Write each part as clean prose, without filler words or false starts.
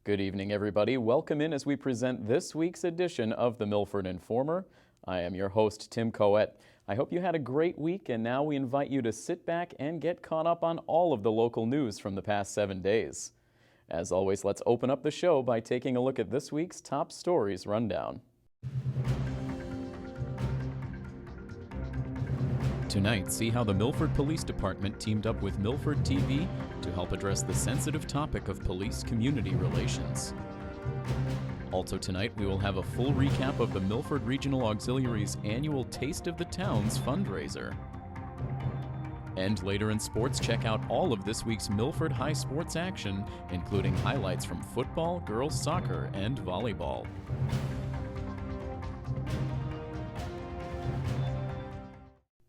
Good evening, everybody. Welcome in as we present this week's edition of the Milford Informer. I am your host, Tim Coet. I hope you had a great week, and now we invite you to sit back and get caught up on all of the local news from the past 7 days. As always, let's open up the show by taking a look at this week's top stories rundown. Tonight, see how the Milford Police Department teamed up with Milford TV to help address the sensitive topic of police-community relations. Also tonight, we will have a full recap of the Milford Regional Auxiliary's annual Taste of the Towns fundraiser. And later in sports, check out all of this week's Milford High sports action, including highlights from football, girls soccer, and volleyball.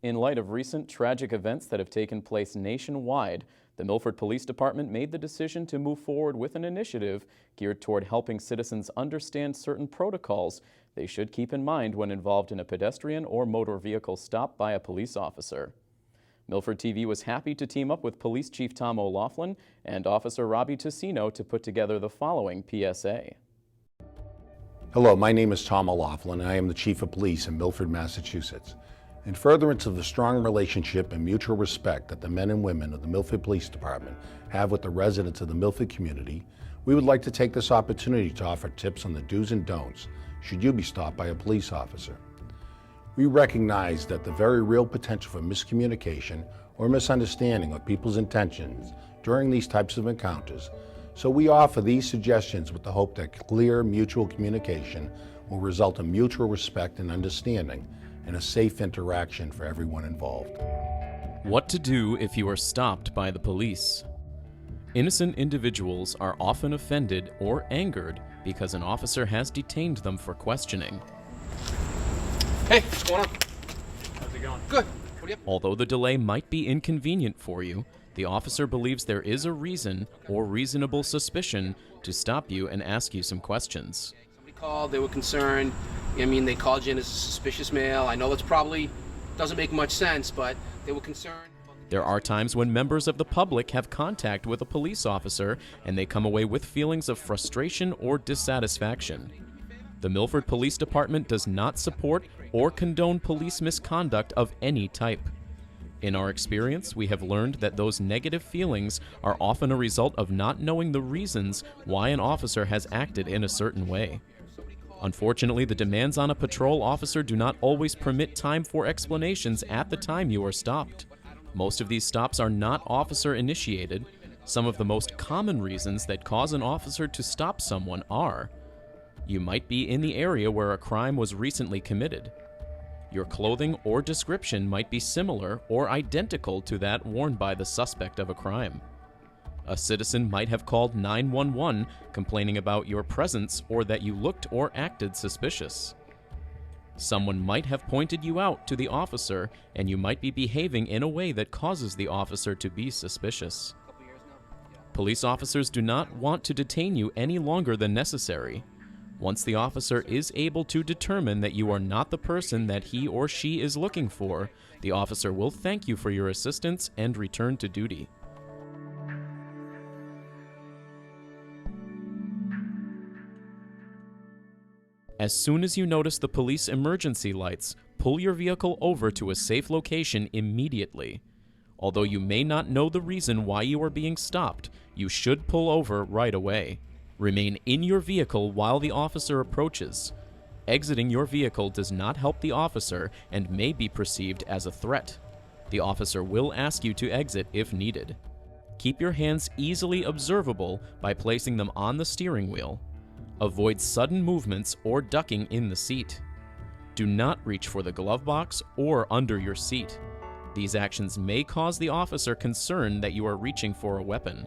In light of recent tragic events that have taken place nationwide, the Milford Police Department made the decision to move forward with an initiative geared toward helping citizens understand certain protocols they should keep in mind when involved in a pedestrian or motor vehicle stop by a police officer. Milford TV was happy to team up with Police Chief Tom O'Laughlin and Officer Robbie Ticino to put together the following PSA. Hello, my name is Tom O'Laughlin, and I am the Chief of Police in Milford, Massachusetts. In furtherance of the strong relationship and mutual respect that the men and women of the Milford Police Department have with the residents of the Milford community, we would like to take this opportunity to offer tips on the do's and don'ts should you be stopped by a police officer. We recognize that the very real potential for miscommunication or misunderstanding of people's intentions during these types of encounters, so we offer these suggestions with the hope that clear mutual communication will result in mutual respect and understanding and a safe interaction for everyone involved. What to do if you are stopped by the police? Innocent individuals are often offended or angered because an officer has detained them for questioning. Hey, what's going on? How's it going? Good. What are you up? Although the delay might be inconvenient for you, the officer believes there is a reason or reasonable suspicion to stop you and ask you some questions. Somebody called, they were concerned. They called you in as a suspicious male. I know that's probably doesn't make much sense, but they were concerned. There are times when members of the public have contact with a police officer and they come away with feelings of frustration or dissatisfaction. The Milford Police Department does not support or condone police misconduct of any type. In our experience, we have learned that those negative feelings are often a result of not knowing the reasons why an officer has acted in a certain way. Unfortunately, the demands on a patrol officer do not always permit time for explanations at the time you are stopped. Most of these stops are not officer-initiated. Some of the most common reasons that cause an officer to stop someone are: you might be in the area where a crime was recently committed. Your clothing or description might be similar or identical to that worn by the suspect of a crime. A citizen might have called 911 complaining about your presence or that you looked or acted suspicious. Someone might have pointed you out to the officer, and you might be behaving in a way that causes the officer to be suspicious. Police officers do not want to detain you any longer than necessary. Once the officer is able to determine that you are not the person that he or she is looking for, the officer will thank you for your assistance and return to duty. As soon as you notice the police emergency lights, pull your vehicle over to a safe location immediately. Although you may not know the reason why you are being stopped, you should pull over right away. Remain in your vehicle while the officer approaches. Exiting your vehicle does not help the officer and may be perceived as a threat. The officer will ask you to exit if needed. Keep your hands easily observable by placing them on the steering wheel. Avoid sudden movements or ducking in the seat. Do not reach for the glove box or under your seat. These actions may cause the officer concern that you are reaching for a weapon.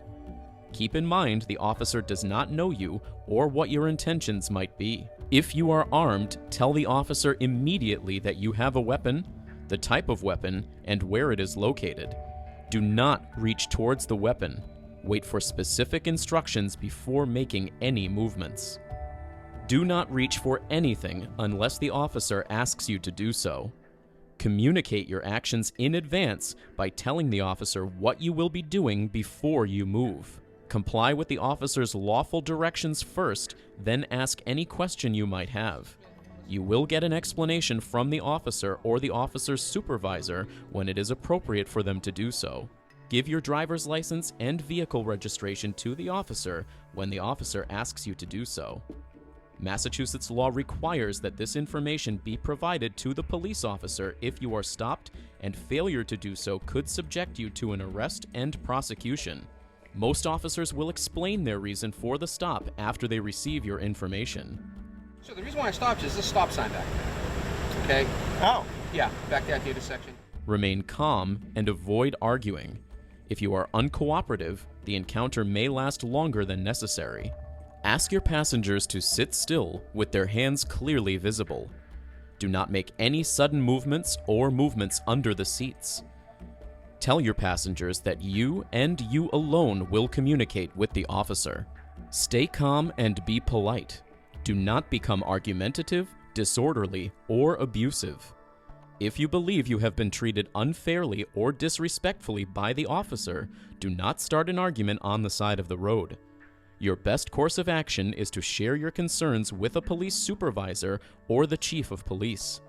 Keep in mind the officer does not know you or what your intentions might be. If you are armed, tell the officer immediately that you have a weapon, the type of weapon, and where it is located. Do not reach towards the weapon. Wait for specific instructions before making any movements. Do not reach for anything unless the officer asks you to do so. Communicate your actions in advance by telling the officer what you will be doing before you move. Comply with the officer's lawful directions first, then ask any question you might have. You will get an explanation from the officer or the officer's supervisor when it is appropriate for them to do so. Give your driver's license and vehicle registration to the officer when the officer asks you to do so. Massachusetts law requires that this information be provided to the police officer if you are stopped, and failure to do so could subject you to an arrest and prosecution. Most officers will explain their reason for the stop after they receive your information. So the reason why I stopped is this stop sign back there. Okay? Oh. Yeah, back there at the intersection. Remain calm and avoid arguing. If you are uncooperative, the encounter may last longer than necessary. Ask your passengers to sit still with their hands clearly visible. Do not make any sudden movements or movements under the seats. Tell your passengers that you and you alone will communicate with the officer. Stay calm and be polite. Do not become argumentative, disorderly, or abusive. If you believe you have been treated unfairly or disrespectfully by the officer, do not start an argument on the side of the road. Your best course of action is to share your concerns with a police supervisor or the chief of police.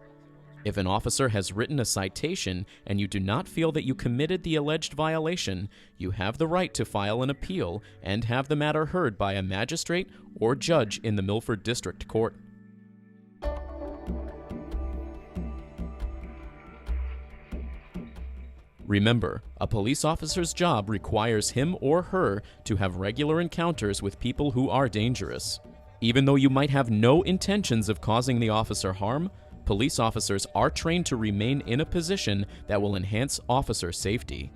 If an officer has written a citation and you do not feel that you committed the alleged violation, you have the right to file an appeal and have the matter heard by a magistrate or judge in the Milford District Court. Remember, a police officer's job requires him or her to have regular encounters with people who are dangerous. Even though you might have no intentions of causing the officer harm, police officers are trained to remain in a position that will enhance officer safety.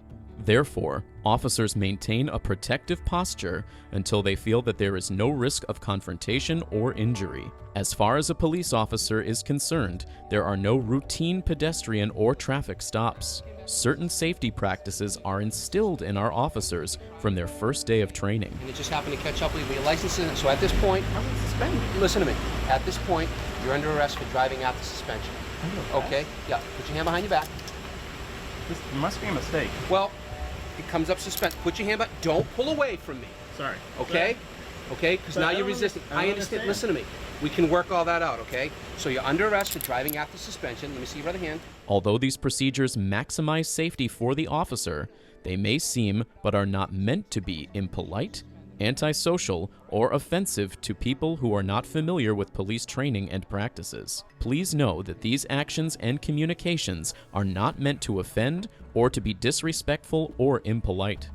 Therefore, officers maintain a protective posture until they feel that there is no risk of confrontation or injury. As far as a police officer is concerned, there are no routine pedestrian or traffic stops. Certain safety practices are instilled in our officers from their first day of training. And it just happened to catch up with your licenses. So at this point, I was suspended. listen to me. At this point, you're under arrest for driving out the suspension. Okay? Yeah. Put your hand behind your back. This must be a mistake. Well, it comes up suspended. Put your hand back. Don't pull away from me. Sorry. Okay? Okay? Because now you're resisting. I understand. Listen to me. We can work all that out, okay? So you're under arrest for driving after suspension. Let me see your other hand. Although these procedures maximize safety for the officer, they may seem but are not meant to be impolite, antisocial, or offensive to people who are not familiar with police training and practices. Please know that these actions and communications are not meant to offend or to be disrespectful or impolite.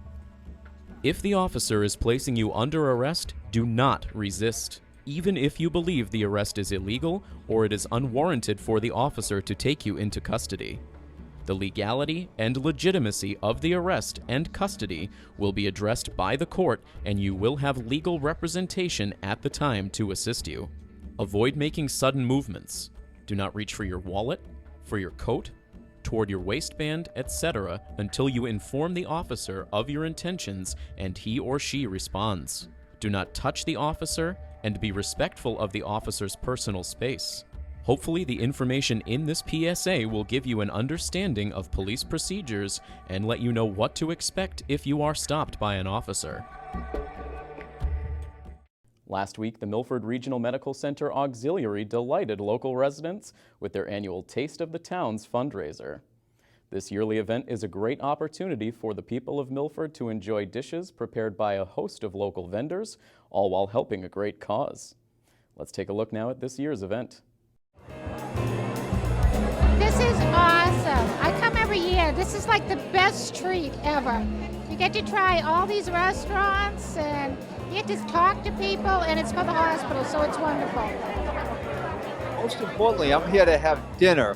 If the officer is placing you under arrest, do not resist, even if you believe the arrest is illegal or it is unwarranted for the officer to take you into custody. The legality and legitimacy of the arrest and custody will be addressed by the court, and you will have legal representation at the time to assist you. Avoid making sudden movements. Do not reach for your wallet, for your coat, toward your waistband, etc. until you inform the officer of your intentions and he or she responds. Do not touch the officer and be respectful of the officer's personal space. Hopefully, the information in this PSA will give you an understanding of police procedures and let you know what to expect if you are stopped by an officer. Last week, the Milford Regional Medical Center Auxiliary delighted local residents with their annual Taste of the Towns fundraiser. This yearly event is a great opportunity for the people of Milford to enjoy dishes prepared by a host of local vendors, all while helping a great cause. Let's take a look now at this year's event. This is awesome. I come every year. This is like the best treat ever. You get to try all these restaurants and you get to talk to people, and it's for the hospital, so it's wonderful. Most importantly, I'm here to have dinner,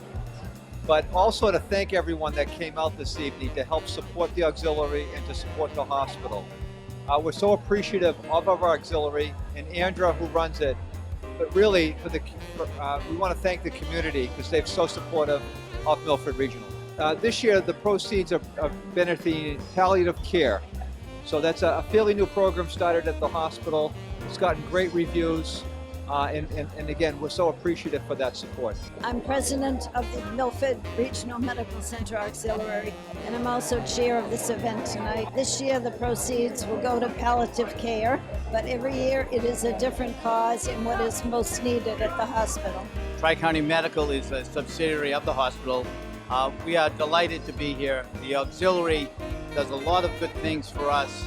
but also to thank everyone that came out this evening to help support the auxiliary and to support the hospital. We're so appreciative of our auxiliary and Andra, who runs it, but really we want to thank the community because they're so supportive of Milford Regional. This year, the proceeds are benefiting palliative care. So that's a fairly new program started at the hospital. It's gotten great reviews. And again, we're so appreciative for that support. I'm president of the Milford Regional Medical Center Auxiliary, and I'm also chair of this event tonight. This year, the proceeds will go to palliative care, but every year it is a different cause and what is most needed at the hospital. Tri-County Medical is a subsidiary of the hospital. We are delighted to be here. The auxiliary does a lot of good things for us,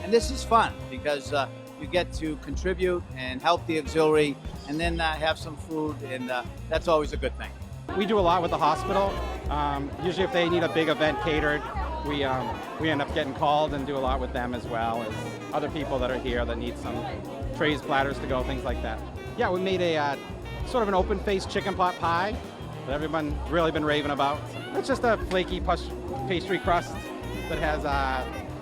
and this is fun because you get to contribute and help the auxiliary and then have some food, and that's always a good thing. We do a lot with the hospital. Usually if they need a big event catered, we end up getting called and do a lot with them as well as other people that are here that need some trays, platters to go, things like that. Yeah, we made a sort of an open-faced chicken pot pie that everyone's really been raving about. It's just a flaky pastry crust that has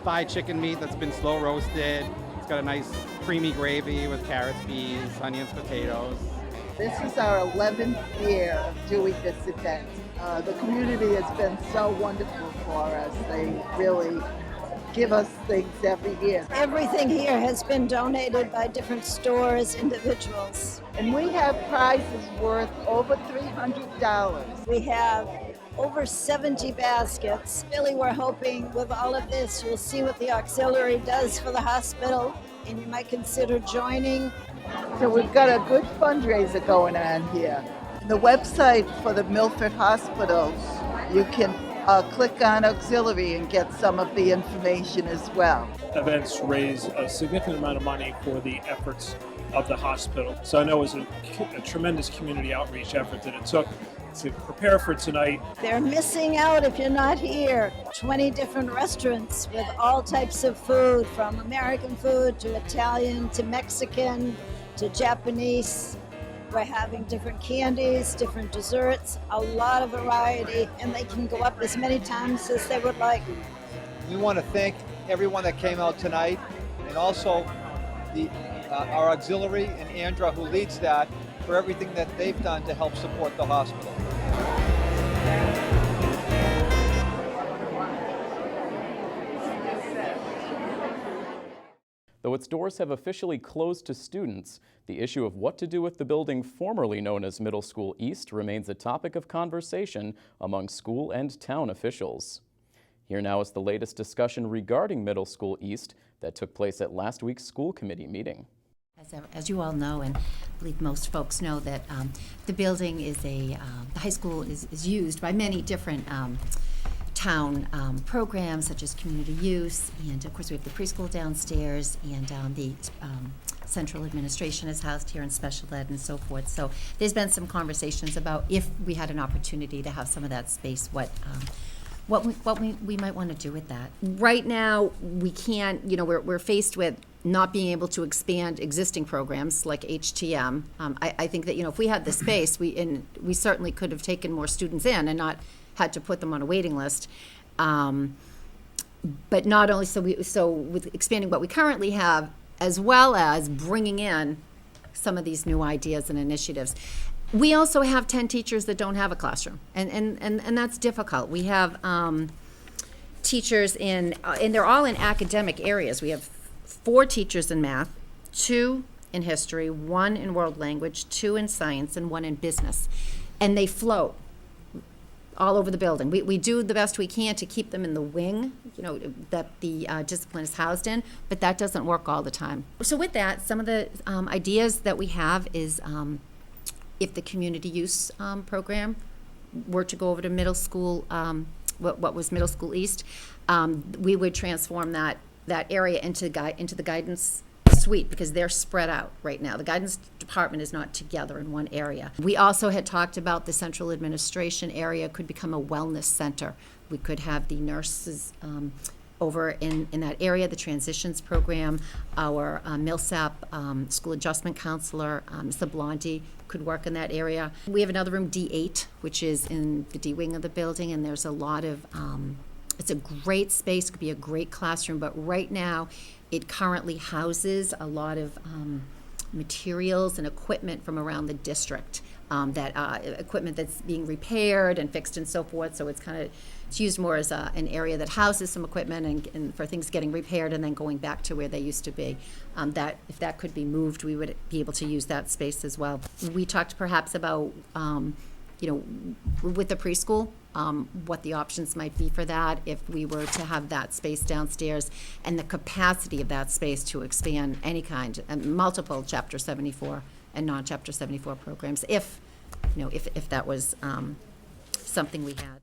thigh chicken meat that's been slow roasted. It's got a nice creamy gravy with carrots, peas, onions, potatoes. This is our 11th year of doing this event. The community has been so wonderful for us. They really give us things every year. Everything here has been donated by different stores, individuals. And we have prizes worth over $300. We have over 70 baskets. Really, we're hoping with all of this, you'll see what the auxiliary does for the hospital, and you might consider joining. So we've got a good fundraiser going on here. The website for the Milford hospitals, you can click on auxiliary and get some of the information as well. Events raise a significant amount of money for the efforts of the hospital. So I know it was a tremendous community outreach effort that it took to prepare for tonight. They're missing out if you're not here. 20 different restaurants with all types of food, from American food to Italian to Mexican to Japanese. We're having different candies, different desserts, a lot of variety, and they can go up as many times as they would like. We want to thank everyone that came out tonight, and also our auxiliary and Andra, who leads that, for everything that they've done to help support the hospital. Though its doors have officially closed to students, the issue of what to do with the building formerly known as Middle School East remains a topic of conversation among school and town officials. Here now is the latest discussion regarding Middle School East that took place at last week's school committee meeting. As you all know, and I believe most folks know, that the building is the high school is used by many different town programs, such as community use, and of course we have the preschool downstairs, and the central administration is housed here, in special ed and so forth. So there's been some conversations about if we had an opportunity to have some of that space, what we might want to do with that. Right now, we can't, we're faced with not being able to expand existing programs like HTM. I think that, if we had the space, we certainly could have taken more students in and not had to put them on a waiting list. But not only, so with expanding what we currently have, as well as bringing in some of these new ideas and initiatives. We also have 10 teachers that don't have a classroom, and that's difficult. We have teachers and they're all in academic areas. We have 4 teachers in math, 2 in history, 1 in world language, 2 in science, and 1 in business. And they float all over the building. We do the best we can to keep them in the wing, that the discipline is housed in, but that doesn't work all the time. So with that, some of the ideas that we have is if the community use program were to go over to middle school, what was Middle School East, we would transform that area into the guidance suite, because they're spread out right now. The guidance department is not together in one area. We also had talked about the central administration area could become a wellness center. We could have the nurses over in that area, the transitions program, our MILSAP school adjustment counselor, Ms. Blondie, could work in that area. We have another room, D8, which is in the D wing of the building, and there's a lot of, it's a great space, could be a great classroom, but right now it currently houses a lot of materials and equipment from around the district. equipment that's being repaired and fixed and so forth. So it's used more as an area that houses some equipment and for things getting repaired and then going back to where they used to be. That if that could be moved, we would be able to use that space as well. We talked perhaps about, with the preschool, what the options might be for that if we were to have that space downstairs and the capacity of that space to expand any kind, multiple Chapter 74 and non-Chapter 74 programs, if that was something we had.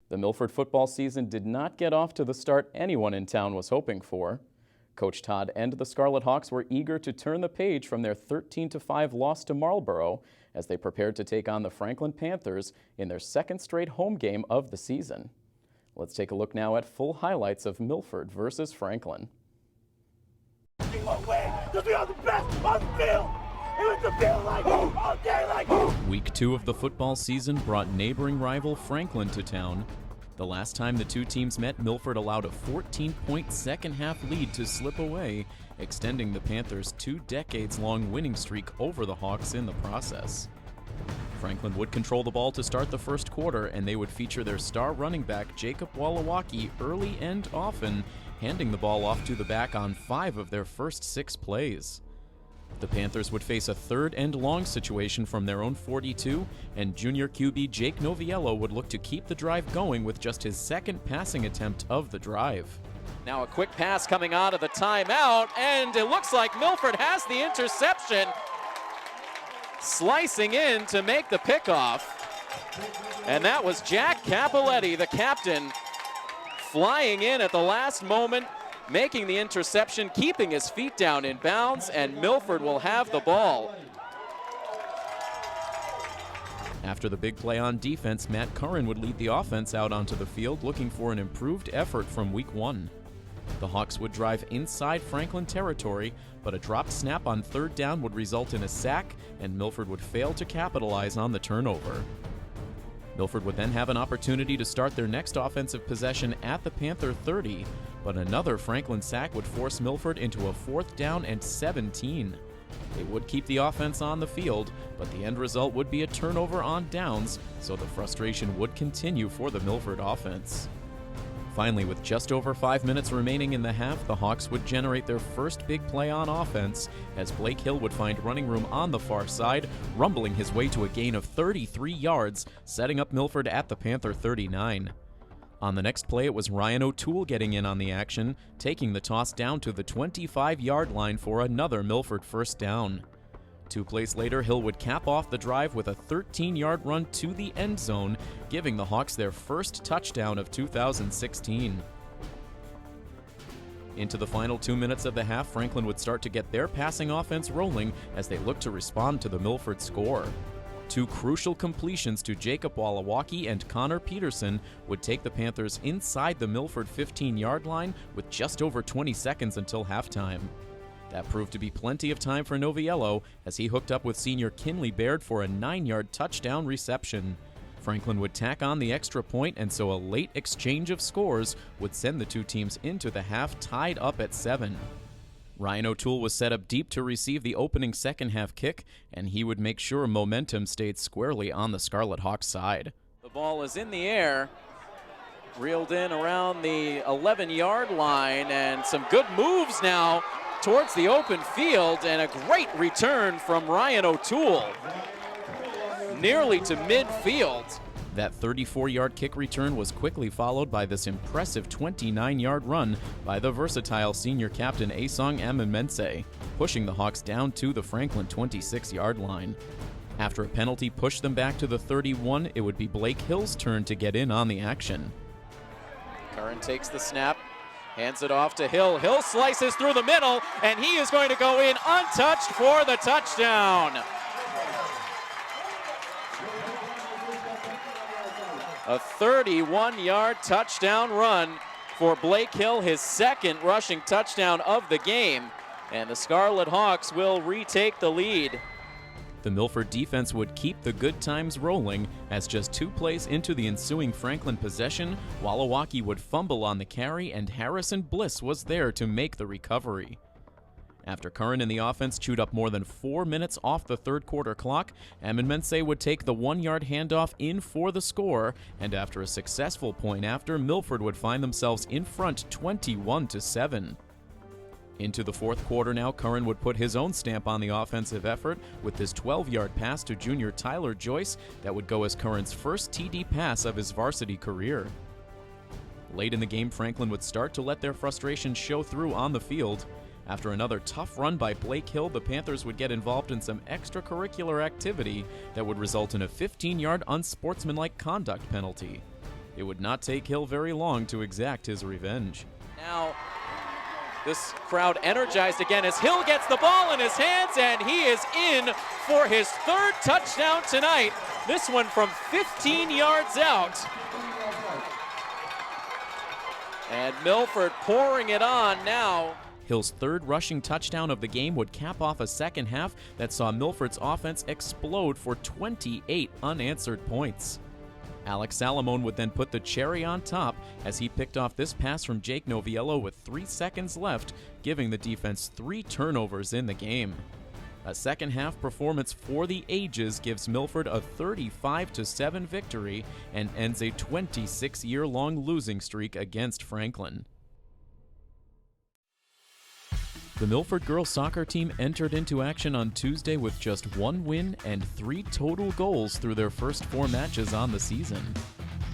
The Milford football season did not get off to the start anyone in town was hoping for. Coach Todd and the Scarlet Hawks were eager to turn the page from their 13-5 loss to Marlborough as they prepared to take on the Franklin Panthers in their second straight home game of the season. Let's take a look now at full highlights of Milford versus Franklin. Week 2 of the football season brought neighboring rival Franklin to town. The last time the two teams met, Milford allowed a 14-point second-half lead to slip away, extending the Panthers' 2 decades-long winning streak over the Hawks in the process. Franklin would control the ball to start the first quarter, and they would feature their star running back Jacob Walawaki early and often, handing the ball off to the back on 5 of their first 6 plays. The Panthers would face a 3rd and long situation from their own 42, and junior QB Jake Noviello would look to keep the drive going with just his 2nd passing attempt of the drive. Now a quick pass coming out of the timeout, and it looks like Milford has the interception. Slicing in to make the pickoff. And that was Jack Capoletti, the captain, flying in at the last moment, making the interception, keeping his feet down in bounds, and Milford will have the ball. After the big play on defense, Matt Curran would lead the offense out onto the field, looking for an improved effort from week 1. The Hawks would drive inside Franklin territory, but a dropped snap on 3rd down would result in a sack, and Milford would fail to capitalize on the turnover. Milford would then have an opportunity to start their next offensive possession at the Panther 30, but another Franklin sack would force Milford into a 4th down and 17. They would keep the offense on the field, but the end result would be a turnover on downs, so the frustration would continue for the Milford offense. Finally, with just over 5 minutes remaining in the half, the Hawks would generate their first big play on offense as Blake Hill would find running room on the far side, rumbling his way to a gain of 33 yards, setting up Milford at the Panther 39. On the next play, it was Ryan O'Toole getting in on the action, taking the toss down to the 25-yard line for another Milford first down. 2 plays later, Hill would cap off the drive with a 13-yard run to the end zone, giving the Hawks their first touchdown of 2016. Into the final 2 minutes of the half, Franklin would start to get their passing offense rolling as they looked to respond to the Milford score. 2 crucial completions to Jacob Walawaki and Connor Peterson would take the Panthers inside the Milford 15-yard line with just over 20 seconds until halftime. That proved to be plenty of time for Noviello as he hooked up with senior Kinley Baird for a 9-yard touchdown reception. Franklin would tack on the extra point, and so a late exchange of scores would send the two teams into the half tied up at 7. Ryan O'Toole was set up deep to receive the opening second-half kick, and he would make sure momentum stayed squarely on the Scarlet Hawks side. The ball is in the air, reeled in around the 11-yard line, and some good moves now towards the open field, and a great return from Ryan O'Toole, nearly to midfield. That 34-yard kick return was quickly followed by this impressive 29-yard run by the versatile senior captain Asong Amamense, pushing the Hawks down to the Franklin 26-yard line. After a penalty pushed them back to the 31, it would be Blake Hill's turn to get in on the action. Curran takes the snap, hands it off to Hill. Hill slices through the middle, and he is going to go in untouched for the touchdown. A 31-yard touchdown run for Blake Hill, his second rushing touchdown of the game, and the Scarlet Hawks will retake the lead. The Milford defense would keep the good times rolling, as just 2 plays into the ensuing Franklin possession, Walawaki would fumble on the carry and Harrison Bliss was there to make the recovery. After Curran and the offense chewed up more than 4 minutes off the third quarter clock, Ammonmense would take the 1-yard handoff in for the score, and after a successful point after, Milford would find themselves in front 21-7. Into the fourth quarter now, Curran would put his own stamp on the offensive effort with this 12-yard pass to junior Tyler Joyce that would go as Curran's first TD pass of his varsity career. Late in the game, Franklin would start to let their frustration show through on the field. After another tough run by Blake Hill, the Panthers would get involved in some extracurricular activity that would result in a 15-yard unsportsmanlike conduct penalty. It would not take Hill very long to exact his revenge. Now, this crowd energized again as Hill gets the ball in his hands, and he is in for his third touchdown tonight. This one from 15 yards out. And Milford pouring it on now. Hill's third rushing touchdown of the game would cap off a second half that saw Milford's offense explode for 28 unanswered points. Alex Salamone would then put the cherry on top as he picked off this pass from Jake Noviello with 3 seconds left, giving the defense 3 turnovers in the game. A second half performance for the ages gives Milford a 35-7 victory and ends a 26-year-long losing streak against Franklin. The Milford girls soccer team entered into action on Tuesday with just 1 win and 3 total goals through their first 4 matches on the season.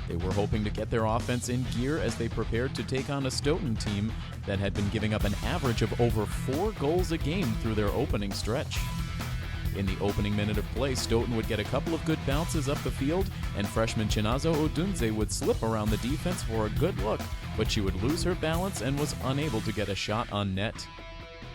They were hoping to get their offense in gear as they prepared to take on a Stoughton team that had been giving up an average of over 4 goals a game through their opening stretch. In the opening minute of play, Stoughton would get a couple of good bounces up the field, and freshman Chinazo Odunze would slip around the defense for a good look, but she would lose her balance and was unable to get a shot on net.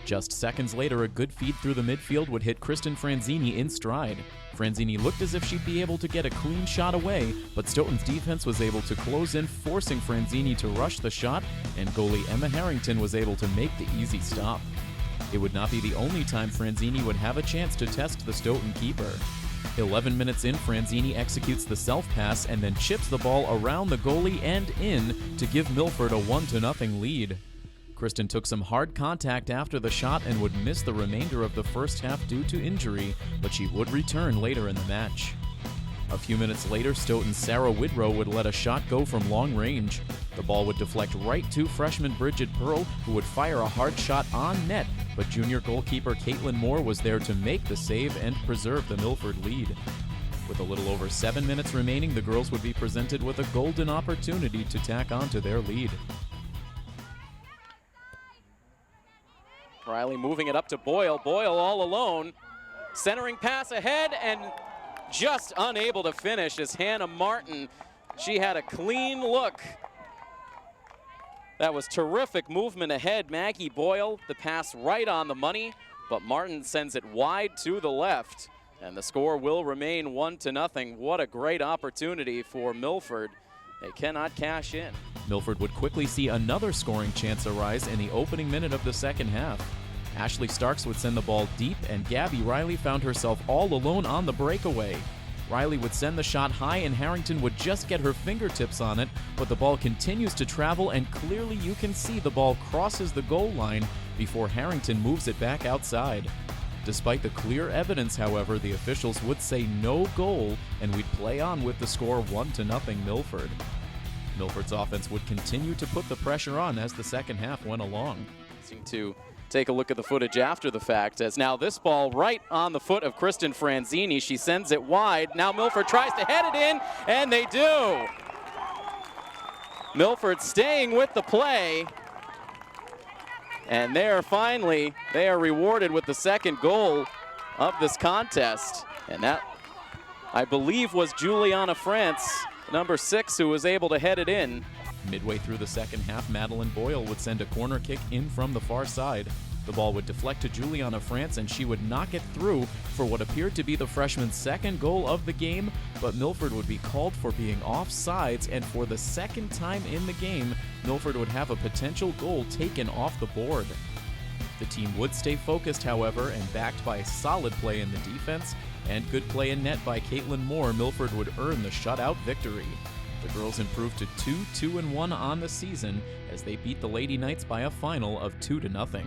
Just seconds later, a good feed through the midfield would hit Kristen Franzini in stride. Franzini looked as if she'd be able to get a clean shot away, but Stoughton's defense was able to close in, forcing Franzini to rush the shot, and goalie Emma Harrington was able to make the easy stop. It would not be the only time Franzini would have a chance to test the Stoughton keeper. 11 minutes in, Franzini executes the self-pass and then chips the ball around the goalie and in to give Milford a 1-0 lead. Kristen took some hard contact after the shot and would miss the remainder of the first half due to injury, but she would return later in the match. A few minutes later, Stoughton's Sarah Widrow would let a shot go from long range. The ball would deflect right to freshman Bridget Pearl, who would fire a hard shot on net, but junior goalkeeper Caitlin Moore was there to make the save and preserve the Milford lead. With a little over 7 minutes remaining, the girls would be presented with a golden opportunity to tack on to their lead. Riley moving it up to Boyle. Boyle all alone. Centering pass ahead and just unable to finish as Hannah Martin. She had a clean look. That was terrific movement ahead. Maggie Boyle, the pass right on the money, but Martin sends it wide to the left. And the score will remain 1-0. What a great opportunity for Milford. They cannot cash in. Milford would quickly see another scoring chance arise in the opening minute of the second half. Ashley Starks would send the ball deep, and Gabby Riley found herself all alone on the breakaway. Riley would send the shot high, and Harrington would just get her fingertips on it, but the ball continues to travel, and clearly you can see the ball crosses the goal line before Harrington moves it back outside. Despite the clear evidence, however, the officials would say no goal, and we'd play on with the score 1-0 Milford. Milford's offense would continue to put the pressure on as the second half went along. To take a look at the footage after the fact, as now this ball right on the foot of Kristen Franzini. She sends it wide. Now Milford tries to head it in, and they do. Milford staying with the play. And there, finally, they are rewarded with the second goal of this contest. And that, I believe, was Juliana France, number 6, who was able to head it in. Midway through the second half, Madeline Boyle would send a corner kick in from the far side. The ball would deflect to Juliana France, and she would knock it through for what appeared to be the freshman's second goal of the game, but Milford would be called for being offsides, and for the second time in the game, Milford would have a potential goal taken off the board. The team would stay focused, however, and backed by solid play in the defense, And good play in net by Caitlin Moore, Milford would earn the shutout victory. The girls improved to 2-2-1 on the season as they beat the Lady Knights by a final of 2-0.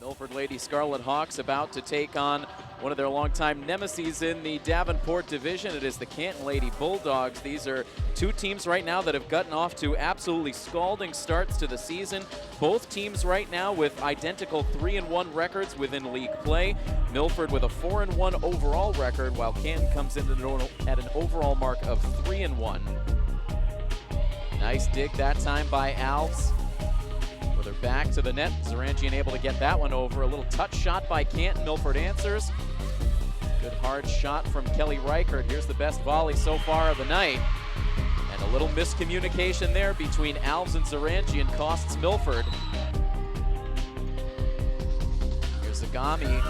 Milford Lady Scarlet Hawks about to take on one of their longtime nemesis in the Davenport division. It is the Canton Lady Bulldogs. These are two teams right now that have gotten off to absolutely scalding starts to the season. Both teams right now with identical 3-1 records within league play. Milford with a 4-1 overall record, while Canton comes in at an overall mark of 3-1. Nice dig that time by Alves. They're back to the net. Zarangian able to get that one over. A little touch shot by Canton. Milford answers. Good hard shot from Kelly Reichert. Here's the best volley so far of the night. And a little miscommunication there between Alves and Zarangian costs Milford. Here's Zagami.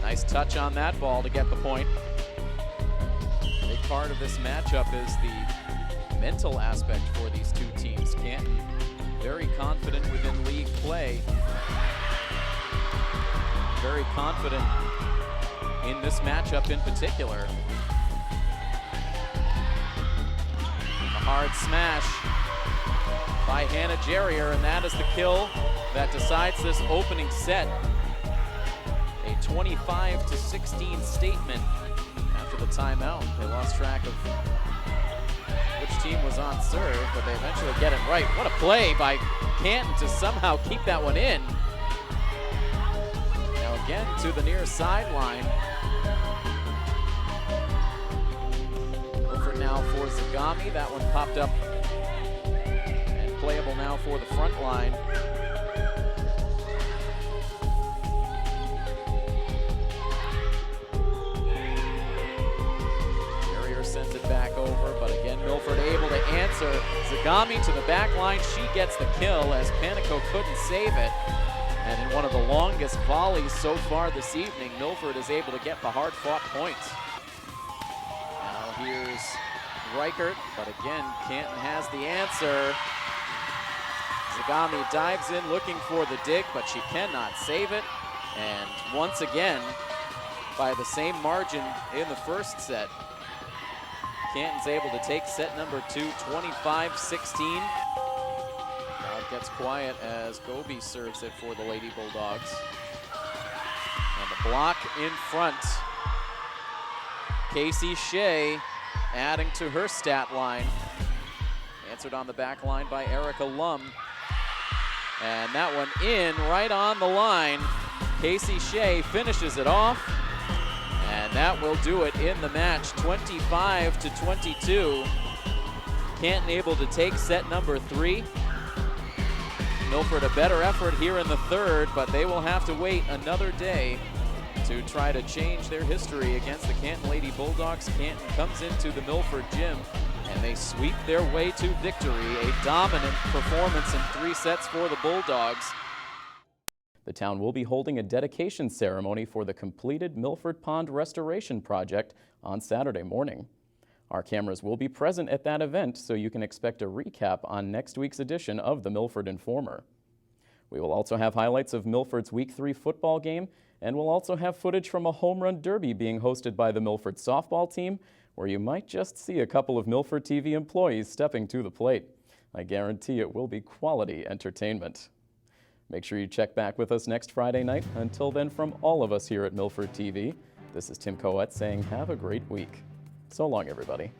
Nice touch on that ball to get the point. A big part of this matchup is the mental aspect for these two teams. Canton very confident within league play. Very confident in this matchup in particular. A hard smash by Hannah Jerrier, and that is the kill that decides this opening set. A 25-16 statement after the timeout. They lost track of which team was on serve, but they eventually get it right. What a play by Canton to somehow keep that one in. Now again to the near sideline. Milford now for Zagami. That one popped up and playable now for the front line. Sends it back over, but again Milford able to answer. Zagami to the back line. She gets the kill as Panico couldn't save it. And in one of the longest volleys so far this evening, Milford is able to get the hard-fought points. Now here's Reichert, but again Canton has the answer. Zagami dives in looking for the dig, but she cannot save it. And once again, by the same margin in the first set, Canton's able to take set number 2, 25-16. Crowd gets quiet as Gobi serves it for the Lady Bulldogs. And the block in front. Casey Shea adding to her stat line. Answered on the back line by Erica Lum. And that one in right on the line. Casey Shea finishes it off. And that will do it in the match, 25-22. Canton able to take set number 3. Milford a better effort here in the third, but they will have to wait another day to try to change their history against the Canton Lady Bulldogs. Canton comes into the Milford gym and they sweep their way to victory. A dominant performance in 3 sets for the Bulldogs. The town will be holding a dedication ceremony for the completed Milford Pond Restoration Project on Saturday morning. Our cameras will be present at that event, so you can expect a recap on next week's edition of the Milford Informer. We will also have highlights of Milford's Week 3 football game, and we'll also have footage from a home run derby being hosted by the Milford softball team, where you might just see a couple of Milford TV employees stepping to the plate. I guarantee it will be quality entertainment. Make sure you check back with us next Friday night. Until then, from all of us here at Milford TV, this is Tim Coette saying have a great week. So long, everybody.